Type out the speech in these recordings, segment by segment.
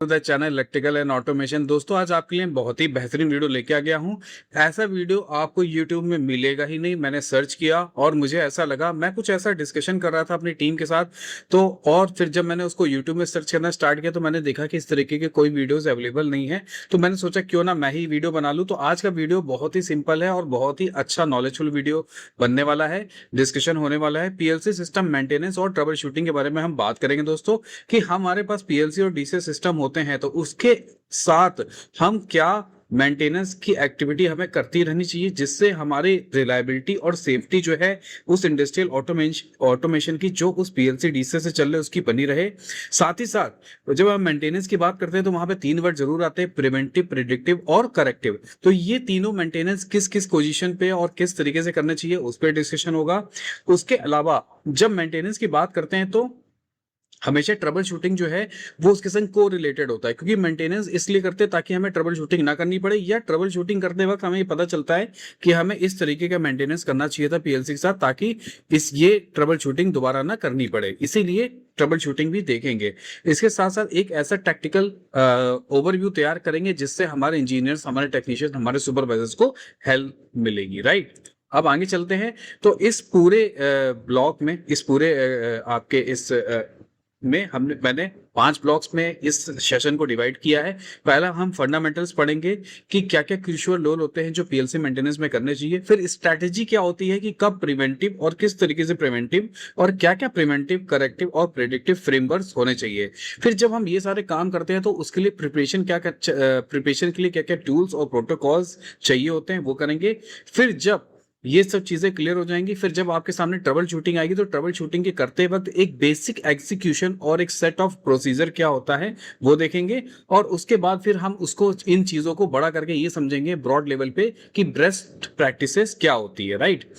The channel electrical and automation. दोस्तों, आज आपके लिए बहुत ही बेहतरीन वीडियो लेके आ गया हूं। ऐसा वीडियो आपको YouTube में मिलेगा ही नहीं। मैंने सर्च किया और मुझे ऐसा लगा, मैं कुछ ऐसा डिस्कशन कर रहा था अपनी टीम के साथ, तो और फिर जब मैंने उसको YouTube में सर्च करना स्टार्ट किया तो मैंने देखा कि इस तरीके के कोई वीडियोस अवेलेबल नहीं है। तो मैंने सोचा क्यों ना मैं ही वीडियो बना लूं। तो आज का वीडियो बहुत ही सिंपल है और बहुत ही अच्छा नॉलेजफुल वीडियो बनने वाला है। डिस्कशन होने वाला है पीएलसी सिस्टम मेंटेनेंस और ट्रबल शूटिंग के बारे में हम बात करेंगे दोस्तों, कि हमारे पास पीएलसी और डीसी सिस्टम होते हैं तो उसके साथ हम क्या मेंटेनेंस की एक्टिविटी हमें करती रहनी चाहिए, जिससे हमारी रिलायबिलिटी और सेफ्टी जो है उस इंडस्ट्रियल ऑटोमेशन की जो उस पीएलसी डीसी से चल रहे उसकी बनी रहे। साथ ही साथ जब हम मेंटेनेंस की बात करते हैं तो वहां पे तीन वर्ड जरूर आते हैं, प्रिवेंटिव, प्रिडिक्टिव और करेक्टिव। तो ये तीनों मेंटेनेंस किस किस पोजीशन पे और किस तरीके से करना चाहिए उस पर डिस्कशन होगा। उसके अलावा जब मेंटेनेंस की बात करते हैं तो हमेशा ट्रबल शूटिंग जो है वो उसके संग को रिलेटेड होता है, क्योंकि मेंटेनेंस इसलिए करते हैं ताकि हमें ट्रबल शूटिंग ना करनी पड़े, या ट्रबल शूटिंग करते वक्त हमें ये पता चलता है कि हमें इस तरीके का मेंटेनेंस करना चाहिए था पीएलसी के साथ, ताकि ये ट्रबल शूटिंग दोबारा ना करनी पड़े। इसीलिए ट्रबल शूटिंग भी देखेंगे। इसके साथ साथ एक ऐसा टैक्टिकल ओवरव्यू तैयार करेंगे जिससे हमारे इंजीनियर्स, हमारे टेक्नीशियंस, हमारे सुपरवाइजर्स को हेल्प मिलेगी। राइट, अब आगे चलते हैं। तो इस पूरे ब्लॉक में, इस पूरे आपके इस मैंने 5 ब्लॉक्स में इस सेशन को डिवाइड किया है। पहला हम फंडामेंटल्स पढ़ेंगे कि क्या क्या क्रूशियल रोल होते हैं जो पीएलसी मेंटेनेंस में करने चाहिए। फिर स्ट्रैटेजी क्या होती है कि कब प्रिवेंटिव और किस तरीके से प्रिवेंटिव, और क्या क्या प्रिवेंटिव, करेक्टिव और प्रेडिक्टिव फ्रेमवर्क्स होने चाहिए। फिर जब हम ये सारे काम करते हैं तो उसके लिए प्रिपरेशन प्रिपरेशन के लिए क्या क्या टूल्स और प्रोटोकॉल्स चाहिए होते हैं वो करेंगे। फिर जब ये सब चीजें क्लियर हो जाएंगी, फिर जब आपके सामने ट्रबल शूटिंग आएगी तो ट्रबल शूटिंग के करते वक्त एक बेसिक एग्जीक्यूशन और एक सेट ऑफ प्रोसीजर क्या होता है वो देखेंगे। और उसके बाद फिर हम उसको, इन चीजों को बड़ा करके ये समझेंगे ब्रॉड लेवल पे कि बेस्ट प्रैक्टिसेस क्या होती है। राइट,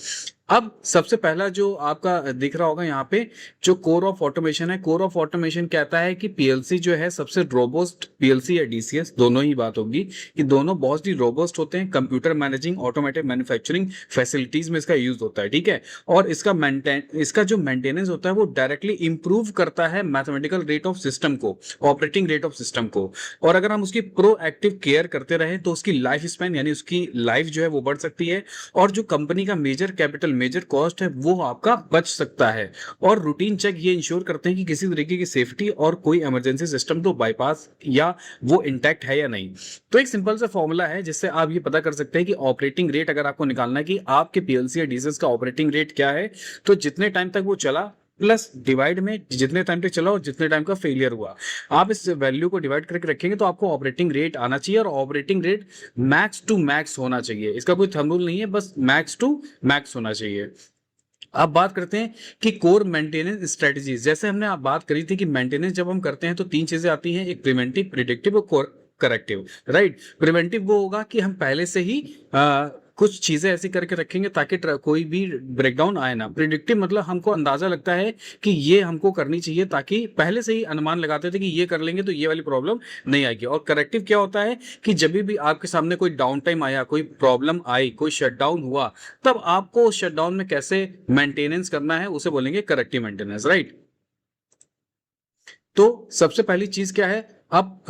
अब सबसे पहला जो आपका दिख रहा होगा यहाँ पे, जो कोर ऑफ ऑटोमेशन है। कोर ऑफ ऑटोमेशन कहता है कि पीएलसी जो है सबसे रोबोस्ट, पीएलसी या डीसीएस दोनों ही बात होगी कि दोनों बहुत ही रोबोस्ट होते हैं। Computer managing automatic manufacturing facilities में इसका यूज होता है, ठीक है। और इसका जो मेंटेनेंस होता है वो डायरेक्टली इंप्रूव करता है मैथमेटिकल रेट ऑफ सिस्टम को, ऑपरेटिंग रेट ऑफ सिस्टम को। और अगर हम उसकी प्रोएक्टिव केयर करते रहे तो उसकी लाइफ स्पैन, यानी उसकी लाइफ जो है वो बढ़ सकती है, और जो कंपनी का मेजर कैपिटल, मेजर कॉस्ट है वो आपका बच सकता है। और रूटीन चेक ये इंश्योर करते हैं कि किसी तरीके की सेफ्टी और कोई इमरजेंसी सिस्टम तो बाईपास या वो इंटैक्ट है या नहीं। तो एक सिंपल सा फॉर्मूला है जिससे आप ये पता कर सकते हैं कि ऑपरेटिंग रेट, अगर आपको निकालना है कि आपके पीएलसी या डीसीएस का ऑपरेटिंग रेट क्या है, तो जितने टाइम तक वो चला प्लस डिवाइड में जितने टाइम तक चला और जितने टाइम का फेलियर हुआ, आप इस वैल्यू को डिवाइड करके रखेंगे तो आपको ऑपरेटिंग रेट आना चाहिए। और operating rate max to max होना चाहिए, इसका कोई थंब रूल नहीं है, बस मैक्स टू मैक्स होना चाहिए। अब बात करते हैं कि कोर मेंटेनेंस स्ट्रेटजीज। जैसे हमने आप बात करी थी कि मेंटेनेंस जब हम करते हैं तो 3 चीजें आती हैं, एक प्रिवेंटिव, प्रिडिक्टिव और कोर करेक्टिव। राइट, प्रिवेंटिव वो होगा कि हम पहले से ही कुछ चीजें ऐसी करके रखेंगे ताकि कोई भी ब्रेकडाउन आए ना। प्रिडिक्टिव मतलब हमको अंदाजा लगता है कि ये हमको करनी चाहिए, ताकि पहले से ही अनुमान लगाते थे कि ये कर लेंगे तो ये वाली प्रॉब्लम नहीं आएगी। और करेक्टिव क्या होता है कि जब भी आपके सामने कोई डाउन टाइम आया, कोई प्रॉब्लम आई, कोई शटडाउन हुआ, तब आपको शटडाउन में कैसे मेंटेनेंस करना है उसे बोलेंगे करेक्टिव मेंटेनेंस। राइट, तो सबसे पहली चीज क्या है, अब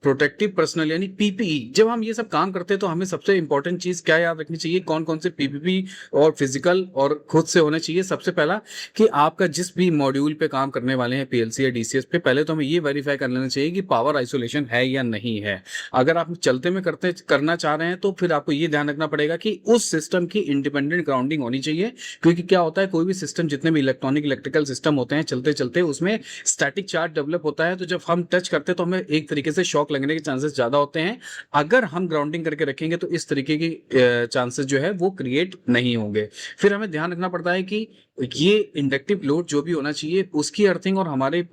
प्रोटेक्टिव पर्सनल यानी पीपीई। जब हम ये सब काम करते हैं तो हमें सबसे इंपॉर्टेंट चीज क्या याद रखनी चाहिए, कौन कौन से पीपीपी और फिजिकल और खुद से होने चाहिए। सबसे पहला कि आपका जिस भी मॉड्यूल पे काम करने वाले हैं पीएलसी या डीसीएस पे, पहले तो हमें ये वेरीफाई कर लेना चाहिए कि पावर आइसोलेशन है या नहीं है। अगर आप चलते में करना चाह रहे हैं तो फिर आपको ये ध्यान रखना पड़ेगा कि उस सिस्टम की इंडिपेंडेंट ग्राउंडिंग होनी चाहिए। क्योंकि क्या होता है, कोई भी सिस्टम, जितने भी इलेक्ट्रॉनिक इलेक्ट्रिकल सिस्टम होते हैं, चलते चलते उसमें स्टैटिक चार्ज डेवलप होता है, तो जब हम टच करते हैं तो हमें एक तरीके से शॉक लगने के चांसेस ज्यादा होते हैं। अगर हम ग्राउंडिंग करके रखेंगे तो इस तरीके की चांसेस जो है वो क्रिएट नहीं होंगे। फिर हमें ध्यान रखना पड़ता है कि ये इंडक्टिव लोड जो भी होना चाहिए उसकी अर्थिंग और हमारे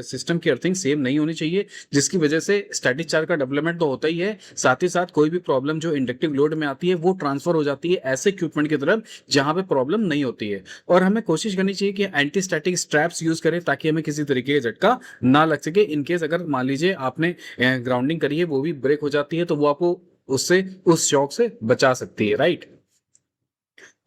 सिस्टम की अर्थिंग सेम नहीं होनी चाहिए, जिसकी वजह से स्टैटिक चार्ज का डेवलपमेंट तो होता ही है, साथ ही साथ कोई भी प्रॉब्लम जो इंडक्टिव लोड में आती है वो ट्रांसफर हो जाती है ऐसे इक्विपमेंट की तरफ जहां पे प्रॉब्लम नहीं होती है। और हमें कोशिश करनी चाहिए कि एंटी स्टैटिक स्ट्रैप्स यूज करें ताकि हमें किसी तरीके का झटका ना लग सके। इनकेस अगर मान लीजिए आपने ग्राउंडिंग करी है, वो भी ब्रेक हो जाती है, तो वो आपको उससे, उस शॉक से बचा सकती है। राइट,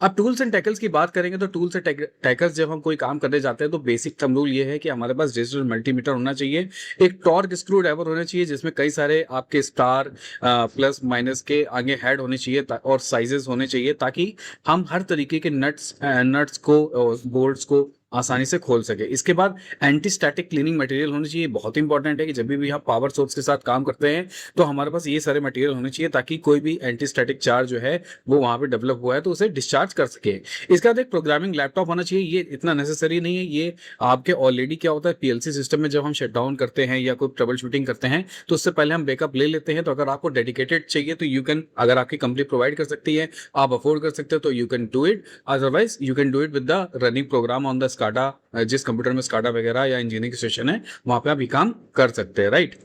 अब टूल्स एंड टैकल्स की बात करेंगे तो टूल्स एंड टैकल्स जब हम कोई काम करने जाते हैं तो बेसिक थंब रूल ये है कि हमारे पास डिजिटल मल्टीमीटर होना चाहिए, एक टॉर्क स्क्रू ड्राइवर होना चाहिए जिसमें कई सारे आपके स्टार प्लस माइनस के आगे हेड होने चाहिए और साइजेस होने चाहिए ताकि हम हर तरीके के नट्स को बोल्ट्स को आसानी से खोल सके। इसके बाद एंटी स्टैटिक क्लीनिंग मटेरियल होनी चाहिए, बहुत इंपॉर्टेंट है कि जब भी हम पावर सोर्स के साथ काम करते हैं तो हमारे पास ये सारे मटेरियल होने चाहिए ताकि कोई भी एंटी स्टैटिक चार्ज जो है वो वहां पे डेवलप हुआ है तो उसे डिस्चार्ज कर सके। इसके बाद एक प्रोग्रामिंग लैपटॉप होना चाहिए, ये इतना नेसेसरी नहीं है, ये आपके ऑलरेडी क्या होता है पीएलसी सिस्टम में जब हम शट डाउन करते हैं या कोई ट्रबल शूटिंग करते हैं तो उससे पहले हम बैकअप ले लेते हैं। तो अगर आपको डेडिकेटेड चाहिए तो यू कैन, अगर आपकी कंपनी प्रोवाइड कर सकती है, आप अफोर्ड कर सकते हो तो you can do it, otherwise you can do it with the running program on the SCADA, जिस कंप्यूटर में स्काडा वगैरह या इंजीनियरिंग सेशन है वहां पे आप ये काम कर सकते हैं, राइट।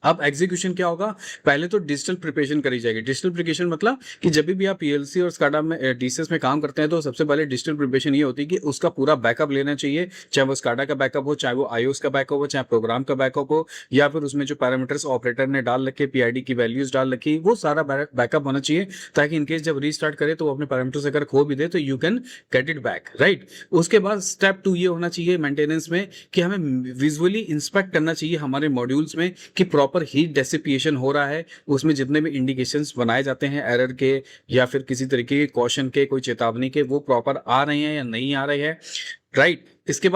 अब एग्जीक्यूशन क्या होगा, पहले तो डिजिटल प्रिपरेशन करी जाएगी। डिजिटल प्रिपरेशन मतलब कि जब भी आप पीएलसी और स्काडा में डीसीएस में काम करते हैं तो सबसे पहले डिजिटल प्रिपरेशन ये होती है कि उसका पूरा बैकअप लेना चाहिए, चाहे वो स्काडा का बैकअप हो, चाहे वो आईओएस का बैकअप हो, चाहे प्रोग्राम का बैकअप हो, या फिर उसमें जो पैरामीटर्स ऑपरेटर ने डाल रखे, पीआईडी की वैल्यूज डाल रखी, वो सारा बैकअप होना चाहिए ताकि इनकेस जब रीस्टार्ट करे तो वो अपने पैरामीटर्स अगर खो भी दे तो you can get it back, right. उसके बाद स्टेप 2 ये होना चाहिए मेंटेनेंस में कि हमें विजुअली इंस्पेक्ट करना चाहिए हमारे मॉड्यूल्स में कि प्रॉपर हीट डेसिपिएशन हो रहा है, उसमें जितने भी इंडिकेशंस बनाए जाते हैं एरर के या फिर किसी तरीके के कॉशन के, कोई चेतावनी के, वो प्रॉपर आ रहे हैं या नहीं आ रहे हैं, राइट। इसके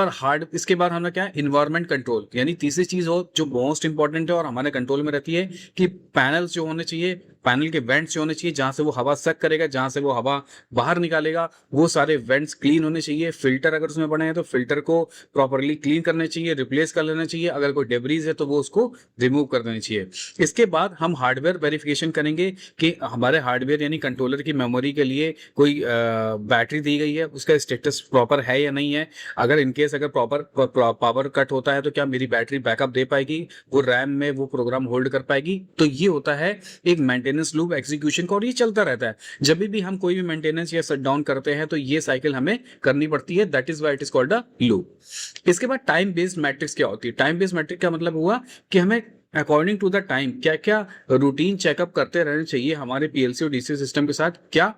बाद हमें क्या है, इन्वायरमेंट कंट्रोल, यानी तीसरी चीज हो जो मोस्ट इंपॉर्टेंट है और हमारे कंट्रोल में रहती है कि पैनल्स जो होने चाहिए, पैनल के वेंट्स जो होने चाहिए जहां से वो हवा सक करेगा, जहां से वो हवा बाहर निकालेगा, वो सारे वेंट्स क्लीन होने चाहिए। फिल्टर अगर उसमें बने हैं तो फिल्टर को प्रॉपरली क्लीन करने चाहिए, रिप्लेस कर लेना चाहिए, अगर कोई डेब्रीज है तो वो उसको रिमूव कर देनी चाहिए। इसके बाद हम हार्डवेयर वेरिफिकेशन करेंगे कि हमारे हार्डवेयर यानी कंट्रोलर की मेमोरी के लिए कोई बैटरी दी गई है, उसका स्टेटस प्रॉपर है या नहीं है। अगर इनकेस अगर प्रॉपर पावर कट होता है तो क्या मेरी बैटरी बैकअप दे पाएगी, वो रैम में वो प्रोग्राम होल्ड कर पाएगी। तो ये होता है एक मेंटेनेंस लूप एग्जीक्यूशन का और ये चलता रहता है। जब भी हम कोई भी मेंटेनेंस या शट डाउन करते हैं तो ये साइकिल हमें करनी पड़ती है, that is why it is called a loop. इसके बाद टाइम बेस्ड मैट्रिक्स क्या होती है, टाइम बेस्ड मैट्रिक का मतलब हुआ कि हमें अकॉर्डिंग टू द टाइम क्या क्या रूटीन चेकअप करते रहना चाहिए हमारे पीएलसी और डीसी सिस्टम के साथ। क्या,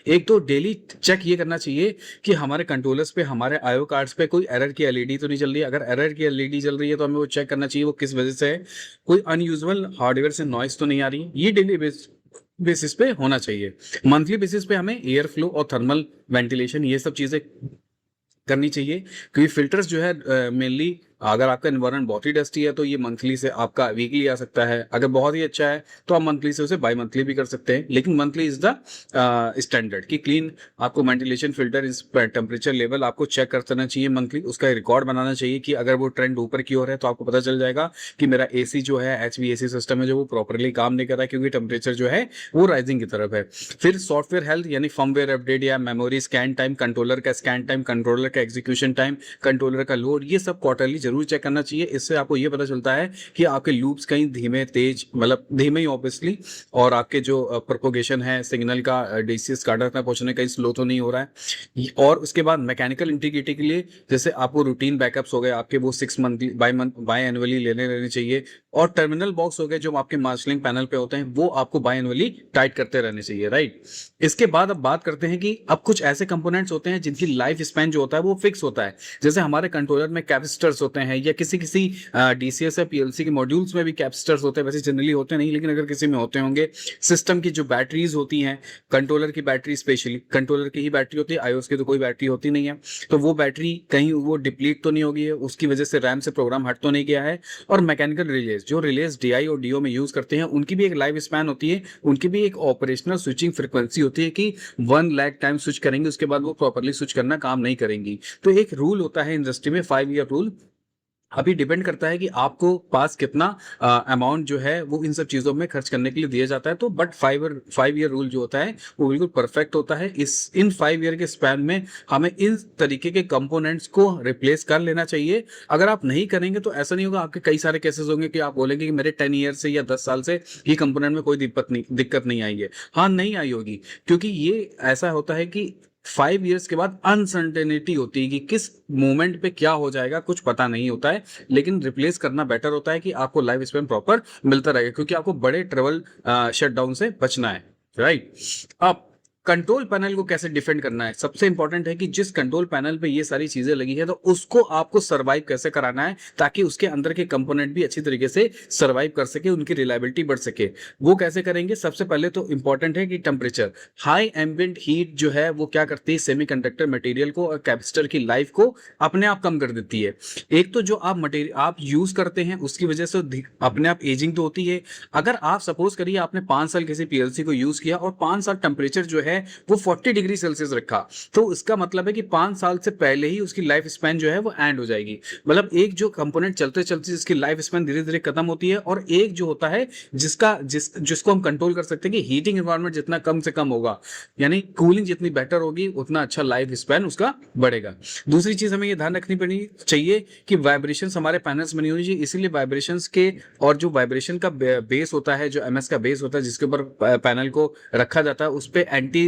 एक तो डेली चेक ये करना चाहिए कि हमारे कंट्रोलर्स पे, हमारे आईओ कार्ड्स पे कोई एरर की एलईडी तो नहीं चल रही है। अगर एरर की एलईडी चल रही है तो हमें वो चेक करना चाहिए वो किस वजह से है, कोई अनयूजुअल हार्डवेयर से नॉइस तो नहीं आ रही है, ये डेली बेसिस पे होना चाहिए। मंथली बेसिस पे हमें एयर फ्लो और थर्मल वेंटिलेशन ये सब चीजें करनी चाहिए, क्योंकि फिल्टर्स जो है मेनली, अगर आपका एनवायरनमेंट बहुत ही डस्टी है तो ये मंथली से आपका वीकली आ सकता है, अगर बहुत ही अच्छा है तो आप मंथली से उसे बाई मंथली भी कर सकते हैं, लेकिन मंथली इज द स्टैंडर्ड कि क्लीन आपको वेंटिलेशन फिल्टर इस टेम्परेचर लेवल आपको चेक करते रहना चाहिए मंथली, उसका रिकॉर्ड बनाना चाहिए कि अगर वो ट्रेंड ऊपर की ओर है तो आपको पता चल जाएगा कि मेरा एसी जो है एचवीएसी सिस्टम है जो वो प्रॉपरली काम नहीं कर रहा है क्योंकि टेम्परेचर जो है वो राइजिंग की तरफ है। फिर सॉफ्टवेयर हेल्थ यानी फर्मवेयर अपडेट या मेमोरी स्कैन टाइम, कंट्रोलर का स्कैन टाइम, कंट्रोलर का एग्जीक्यूशन टाइम, कंट्रोलर का लोड, ये सब क्वार्टरली जरूर चेक करना चाहिए। इससे आपको ये पता चलता है कि आपके लूप्स कहीं धीमे तेज, मतलब धीमे ही ऑब्वियसली, और आपके जो प्रोपोगेशन है सिग्नल का डीसी स्काडा तक पहुंचने का स्लो तो नहीं हो रहा है। और उसके बाद मैकेनिकल इंटीग्रिटी के लिए जैसे आपको रूटीन बैकअप्स हो गए आपके, वो 6 मंथली बाय एनुअली लेने चाहिए। और टर्मिनल बॉक्स हो गए जो आपके मार्शलिंग पैनल पे होते हैं वो आपको बाय एनुअली टाइट करते रहने चाहिए, राइट। इसके बाद अब बात करते हैं कि अब कुछ ऐसे कंपोनेंट्स होते हैं जिनकी लाइफ स्पैन जो होता है वो फिक्स होता है। जैसे हमारे कंट्रोलर में कैपेसिटर्स होते हैं या किसी डीसीएस या पीएलसी के मॉड्यूल्स में भी कैपेसिटर्स होते हैं, वैसे जनरली होते नहीं लेकिन अगर किसी में होते होंगे। सिस्टम की जो बैटरीज होती हैं, कंट्रोलर की बैटरी, स्पेशली कंट्रोलर की ही बैटरी होती है, आईओएस की तो कोई बैटरी होती नहीं है, तो वो बैटरी कहीं वो डिप्लीट तो नहीं होगी है, उसकी वजह से रैम से प्रोग्राम हट तो नहीं गया है। और मैकेनिकल रिलेज, जो रिलेज डीआई और डीओ में यूज करते हैं उनकी भी एक लाइफ स्पैन होती है, उनकी भी एक ऑपरेशनल स्विचिंग फ्रीक्वेंसी होती है कि 1 लाख टाइम स्विच करेंगे उसके बाद वो प्रॉपर्ली स्विच करना काम नहीं करेंगी। तो एक रूल होता है इंडस्ट्री में 5 ईयर रूल। अभी डिपेंड करता है कि आपको पास कितना अमाउंट जो है वो इन सब चीजों में खर्च करने के लिए दिया जाता है। तो बट 5 ईयर रूल जो होता है वो बिल्कुल परफेक्ट होता है। इन 5 ईयर के स्पैन में हमें इन तरीके के कंपोनेंट्स को रिप्लेस कर लेना चाहिए। अगर आप नहीं करेंगे तो ऐसा नहीं होगा, आपके कई सारे केसेस होंगे कि आप बोलेंगे कि मेरे 10 ईयर से या 10 साल से ये कंपोनेंट में कोई दिक्कत नहीं आई है। हाँ, नहीं आई होगी, क्योंकि ये ऐसा होता है कि 5 ईयर्स के बाद अनसर्टेनिटी होती है कि किस मोमेंट पे क्या हो जाएगा, कुछ पता नहीं होता है। लेकिन रिप्लेस करना बेटर होता है कि आपको लाइफ स्पैन प्रॉपर मिलता रहेगा, क्योंकि आपको बड़े ट्रेवल शटडाउन से बचना है, राइट। अब कंट्रोल पैनल को कैसे डिफेंड करना है, सबसे इंपॉर्टेंट है कि जिस कंट्रोल पैनल पे ये सारी चीजें लगी है तो उसको आपको सरवाइव कैसे कराना है ताकि उसके अंदर के कंपोनेंट भी अच्छी तरीके से सरवाइव कर सके, उनकी रिलायबिलिटी बढ़ सके। वो कैसे करेंगे, सबसे पहले तो इंपॉर्टेंट है कि टेम्परेचर, हाई एम्बिएंट हीट जो है वो क्या करती है, सेमीकंडक्टर मटेरियल को और कैपेसिटर की लाइफ को अपने आप कम कर देती है। एक तो जो आप मटेरियल आप यूज करते हैं उसकी वजह से अपने आप एजिंग तो होती है। अगर आप सपोज करिए आपने 5 साल किसी पीएलसी को यूज किया और 5 साल टेम्परेचर जो है वो 40 डिग्री सेल्सियस रखा, तो इसका मतलब है कि 5 साल से पहले ही उसकी लाइफ स्पैन जो है वो एंड हो जाएगी। मतलब एक जो कंपोनेंट चलते चलते जिसकी लाइफ स्पैन धीरे धीरे खत्म होती है, और एक जो होता है जिसको हम कंट्रोल कर सकते हैं कि हीटिंग एनवायरनमेंट जितना कम से कम होगा, यानी कूलिंग जितनी बेटर होगी उतना अच्छा लाइफ स्पैन उसका बढ़ेगा। दूसरी चीज हमें ये ध्यान रखनी पड़नी चाहिए कि वाइब्रेशन हमारे पैनल्स में नहीं होनी चाहिए, इसीलिए वाइब्रेशंस के और जो वाइब्रेशन का बेस होता है, जो एमएस का बेस होता है जिसके ऊपर पैनल को रखा जाता है, उस पर एंटी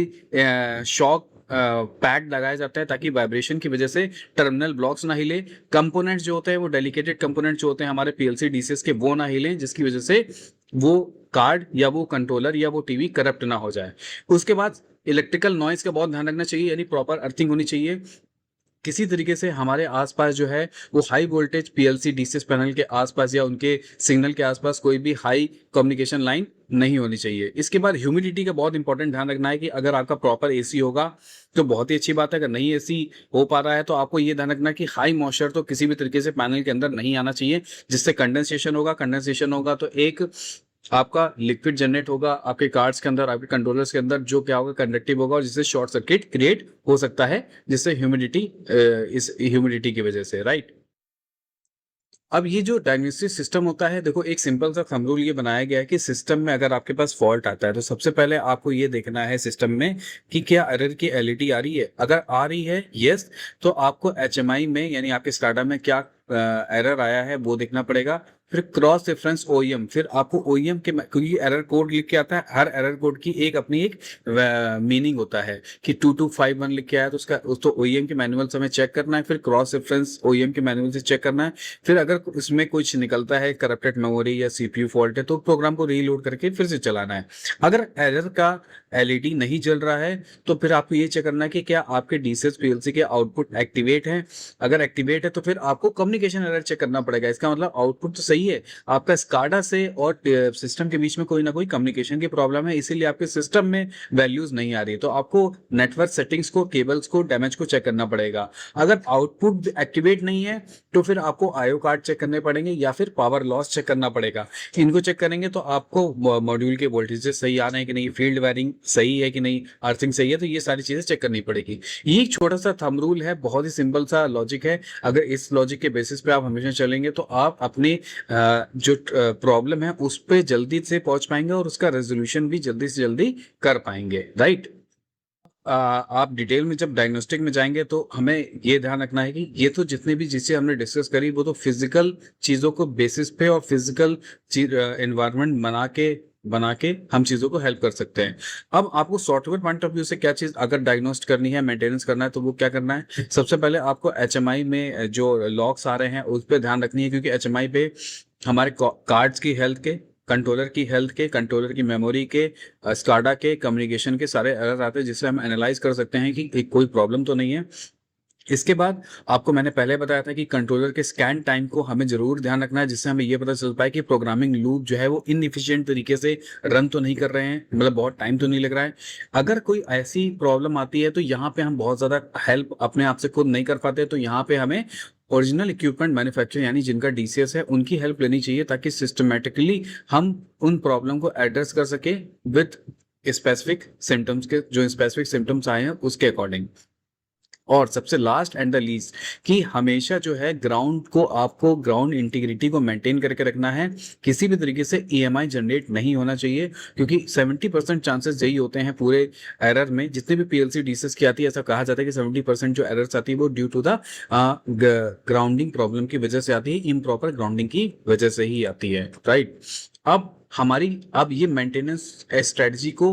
शॉक पैड लगाया जाता है ताकि वाइब्रेशन की वजह से टर्मिनल ब्लॉक्स ना हिले। कंपोनेंट्स जो होते हैं वो डेलिकेटेड कंपोनेंट्स जो होते हैं हमारे पीएलसी डीसीएस के, वो ना हिले जिसकी वजह से वो कार्ड या वो कंट्रोलर या वो टीवी करप्ट ना हो जाए। उसके बाद इलेक्ट्रिकल नॉइज का बहुत ध्यान रखना चाहिए, यानी प्रॉपर अर्थिंग होनी चाहिए। किसी तरीके से हमारे आसपास जो है वो high voltage PLC DCS panel के आसपास या उनके सिग्नल के आसपास कोई भी हाई कम्युनिकेशन लाइन नहीं होनी चाहिए। इसके बाद ह्यूमिडिटी का बहुत इंपॉर्टेंट ध्यान रखना है कि अगर आपका प्रॉपर एसी होगा तो बहुत ही अच्छी बात है, अगर नहीं एसी हो पा रहा है तो आपको ये ध्यान रखना है कि हाई मॉइस्चर तो किसी भी तरीके से पैनल के अंदर नहीं आना चाहिए, जिससे कंडेंसेशन होगा तो एक आपका लिक्विड जनरेट होगा आपके कार्ड्स के अंदर, आपके कंट्रोलर्स के अंदर, जो क्या होगा कंडक्टिव होगा और जिससे शॉर्ट सर्किट क्रिएट हो सकता है, जिससे ह्यूमिडिटी इस ह्यूमिडिटी की वजह से, राइट। अब ये जो डायग्नोस्टिक सिस्टम होता है, देखो एक सिंपल सा थंब रूल ये बनाया गया है कि सिस्टम में अगर आपके पास फॉल्ट आता है तो सबसे पहले आपको ये देखना है सिस्टम में कि क्या एरर की एलईडी आ रही है। अगर आ रही है यस, तो आपको एचएमआई में यानी आपके स्टाडा में क्या एरर आया है वो देखना पड़ेगा। फिर क्रॉस रेफरेंस ओईएम, फिर आपको ओईएम के, क्योंकि एरर कोड लिख के आता है, हर एरर कोड की एक अपनी एक मीनिंग होता है कि 2251 लिख के आया तो उसका तो ओईएम के मैनुअल से हमें चेक करना है, फिर क्रॉस रेफरेंस ओईएम के मैनुअल से चेक करना है। फिर अगर उसमें कुछ निकलता है करप्टेड मेमोरी या सीपीयू फॉल्ट है तो प्रोग्राम को रीलोड करके फिर से चलाना है। अगर एरर का एलईडी नहीं जल रहा है तो फिर आपको ये चेक करना है कि क्या आपके डीसीएस पीएलसी के आउटपुट एक्टिवेट है। अगर एक्टिवेट है तो फिर आपको कम्युनिकेशन एरर चेक करना पड़ेगा। इसका मतलब आउटपुट तो सही है, आपका स्काडा से और सिस्टम के बीच में कोई ना कोई कम्युनिकेशन की प्रॉब्लम है, इसीलिए आपके सिस्टम में वैल्यूज नहीं आ रही, तो आपको नेटवर्क सेटिंग्स को, केबल्स को, डैमेज को चेक करना पड़ेगा। अगर आउटपुट एक्टिवेट नहीं है तो फिर आपको आईओ कार्ड चेक करने पड़ेंगे या फिर पावर लॉस चेक करना पड़ेगा। इनको चेक करेंगे तो आपको मॉड्यूल के वोल्टेजेस सही आ रहे हैं कि नहीं, फील्ड वायरिंग सही है कि नहीं, अर्थिंग सही है, तो ये सारी चीजें चेक करनी पड़ेगी। ये एक छोटा सा थंब रूल है, बहुत ही सिंपल सा लॉजिक है। अगर इस लॉजिक के बेसिस पे आप हमेशा चलेंगे तो आप अपने जो प्रॉब्लम है उस पर जल्दी से पहुंच पाएंगे और उसका रेजोल्यूशन भी जल्दी से जल्दी कर पाएंगे, राइट। आप डिटेल में जब डायग्नोस्टिक में जाएंगे तो हमें ये ध्यान रखना है कि ये तो जितने भी जिससे हमने डिस्कस करी वो तो फिजिकल चीज़ों को बेसिस पे और फिजिकल एनवायरनमेंट बना के हम चीज़ों को हेल्प कर सकते हैं। अब आपको सॉफ्टवेयर पॉइंट ऑफ व्यू से क्या चीज़ अगर डायग्नोस्ट करनी है, मेंटेनेंस करना है, तो वो क्या करना है, सबसे पहले आपको एचएमआई में जो लॉक्स आ रहे हैं उस पर ध्यान रखनी है, क्योंकि एचएमआई पे हमारे कार्ड्स की हेल्थ के, कंट्रोलर की हेल्थ के, कंट्रोलर की मेमोरी के, स्काडा के, कम्युनिकेशन के सारे एरर आते हैं, जिससे हम एनालाइज कर सकते हैं कि कोई प्रॉब्लम तो नहीं है। इसके बाद आपको मैंने पहले बताया था कि कंट्रोलर के स्कैन टाइम को हमें जरूर ध्यान रखना है, जिससे हमें ये पता चल पाए कि प्रोग्रामिंग लूप जो है वो इनएफिशिएंट तरीके से रन तो नहीं कर रहे हैं, मतलब बहुत टाइम तो नहीं लग रहा है। अगर कोई ऐसी प्रॉब्लम आती है तो यहाँ पे हम बहुत ज़्यादा हेल्प अपने आप से खुद नहीं कर पाते, तो यहाँ पे हमें ओरिजिनल इक्विपमेंट मैन्युफैक्चर यानी जिनका डीसीएस है उनकी हेल्प लेनी चाहिए, ताकि सिस्टमेटिकली हम उन प्रॉब्लम को एड्रेस कर सके विथ स्पेसिफिक सिम्टम्स के, जो स्पेसिफिक सिम्टम्स आए हैं उसके अकॉर्डिंग। और सबसे लास्ट एंड द लीस्ट कि हमेशा जो है ग्राउंड को, आपको ग्राउंड इंटीग्रिटी को मेंटेन करके रखना है। किसी भी तरीके से ईएमआई जनरेट नहीं होना चाहिए, क्योंकि 70% चांसेस यही होते हैं पूरे एरर में। जितने भी पीएलसी डीसीएस की आती है ऐसा कहा जाता है कि 70% जो एरर्स आती है वो due to the grounding problem की वजह से आती है, इम्प्रॉपर ग्राउंडिंग की वजह से ही आती है, राइट। अब ये मेंटेनेंस स्ट्रेटजी को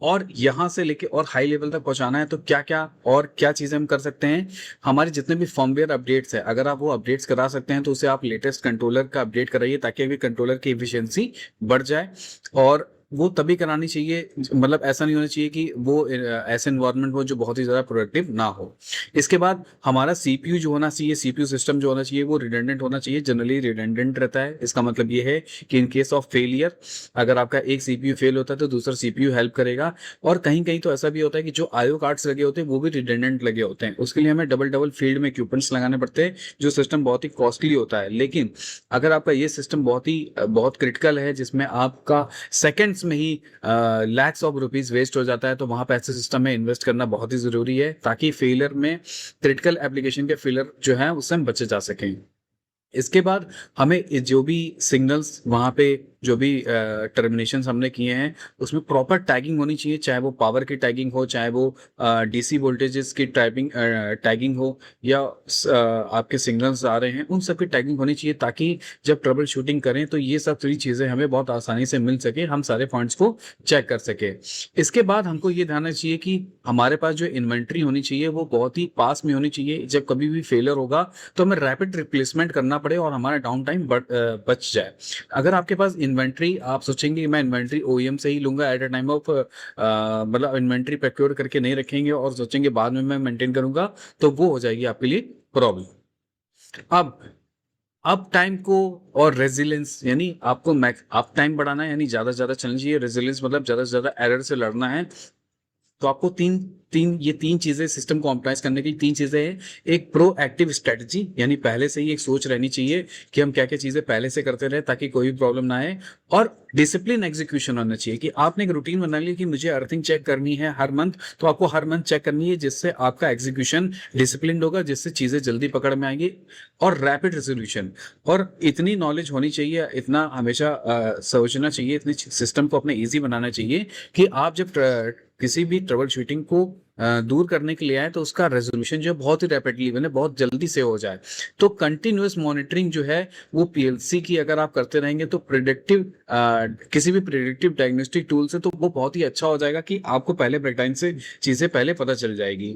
और यहाँ से लेके और हाई लेवल तक पहुंचाना है, तो क्या चीजें हम कर सकते हैं। हमारे जितने भी फर्मवेयर अपडेट्स है, अगर आप वो अपडेट्स करा सकते हैं तो उसे आप लेटेस्ट कंट्रोलर का अपडेट कराइए, ताकि अभी कंट्रोलर की एफिशिएंसी बढ़ जाए। और वो तभी करानी चाहिए, मतलब ऐसा नहीं होना चाहिए कि वो ऐसे एनवायरनमेंट हो जो बहुत ही ज़्यादा प्रोडक्टिव ना हो। इसके बाद हमारा सीपीयू जो होना चाहिए, सीपीयू सिस्टम जो होना चाहिए वो रिडंडेंट होना चाहिए, जनरली रिडंडेंट रहता है। इसका मतलब ये है कि इन केस ऑफ फेलियर, अगर आपका एक सीपीयू फेल होता है तो दूसरा सीपीयू हेल्प करेगा। और कहीं कहीं तो ऐसा भी होता है कि जो आईओ कार्ड्स लगे होते हैं वो भी रिडंडेंट लगे होते हैं, उसके लिए हमें डबल डबल फील्ड में इक्विपमेंट्स लगाने पड़ते हैं, जो सिस्टम बहुत ही कॉस्टली होता है। लेकिन अगर आपका ये सिस्टम बहुत क्रिटिकल है, जिसमें आपका सेकंड्स में ही लैक्स ऑफ रुपीस वेस्ट हो जाता है, तो वहां पे ऐसे सिस्टम में इन्वेस्ट करना बहुत ही जरूरी है, ताकि फेलियर में, क्रिटिकल एप्लीकेशन के फेलियर जो है उससे हम बचे जा सकें। इसके बाद हमें जो भी सिग्नल्स वहाँ पे, जो भी टर्मिनेशंस हमने किए हैं, उसमें प्रॉपर टैगिंग होनी चाहिए, चाहे वो पावर की टैगिंग हो, चाहे वो डीसी वोल्टेजेस की टैगिंग हो, या आपके सिग्नल्स आ रहे हैं उन सब की टैगिंग होनी चाहिए, ताकि जब ट्रबल शूटिंग करें तो ये सब सारी चीज़ें हमें बहुत आसानी से मिल सके, हम सारे पॉइंट्स को चेक कर सके। इसके बाद हमको ये ध्यान रखना चाहिए कि हमारे पास जो इन्वेंट्री होनी चाहिए वो बहुत ही पास में होनी चाहिए। जब कभी भी फेलियर होगा तो हमें रैपिड रिप्लेसमेंट करना पड़े और हमारा डाउन टाइम बच जाए। अगर आपके पास इन्वेंट्री, आप सोचेंगे कि मैं इन्वेंट्री ओईएम से ही लूंगा एट अ टाइम ऑफ, मतलब इन्वेंट्री प्रोक्योर करके नहीं रखेंगे और सोचेंगे बाद में मैं मेंटेन करूंगा, तो वो हो जाएगी आपके लिए प्रॉब्लम। अब अप टाइम को और रेजिलेंस, यानी आपको मैक्स अप टाइम बढ़ाना है, यानी ज्यादा से ज्यादा चलना चाहिए। रेजिलेंस मतलब ज्यादा से ज्यादा एरर से लड़ना है। तो आपको तीन तीन ये तीन चीजें, सिस्टम को ऑप्टिमाइज करने की तीन चीजें हैं। एक प्रो एक्टिव स्ट्रेटजी, यानी पहले से ही एक सोच रहनी चाहिए कि हम क्या क्या चीजें पहले से करते रहे ताकि कोई भी प्रॉब्लम ना आए। और डिसिप्लिन एग्जीक्यूशन होना चाहिए, कि आपने एक रूटीन बना लिया कि मुझे अर्थिंग चेक करनी है हर मंथ, तो आपको हर मंथ चेक करनी है, जिससे आपका एग्जीक्यूशन डिसिप्लिन होगा, जिससे चीजें जल्दी पकड़ में आएंगी। और रैपिड रेजोल्यूशन, और इतनी नॉलेज होनी चाहिए, इतना हमेशा सोचना चाहिए, इतनी सिस्टम को अपने ईजी बनाना चाहिए कि आप जब किसी भी ट्रबल शूटिंग को दूर करने के लिए आए तो उसका रेजोल्यूशन जो है बहुत ही रैपिडली बने, बहुत जल्दी से हो जाए। तो कंटिन्यूअस मॉनिटरिंग जो है वो पीएलसी की अगर आप करते रहेंगे तो प्रिडिक्टिव, किसी भी प्रिडिक्टिव डायग्नोस्टिक टूल से, तो वो बहुत ही अच्छा हो जाएगा कि आपको पहले ब्रेक टाइम से चीजें पहले पता चल जाएगी।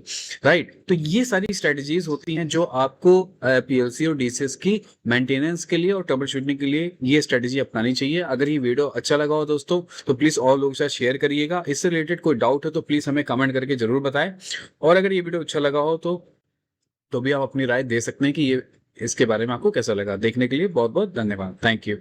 राइट, तो ये सारी स्ट्रेटजीज होती हैं जो आपको पीएलसी और डीसीएस की मेंटेनेंस के लिए और ट्रबल शूटिंग के लिए ये स्ट्रेटजी अपनानी चाहिए। अगर ये वीडियो अच्छा लगा हो दोस्तों तो प्लीज और लोगों के साथ शेयर करिएगा। इससे रिलेटेड कोई डाउट है तो प्लीज हमें कमेंट करके जरूर बताएं। और अगर ये वीडियो अच्छा लगा हो तो भी आप अपनी राय दे सकते हैं कि ये, इसके बारे में आपको कैसा लगा। देखने के लिए बहुत बहुत धन्यवाद। Thank you.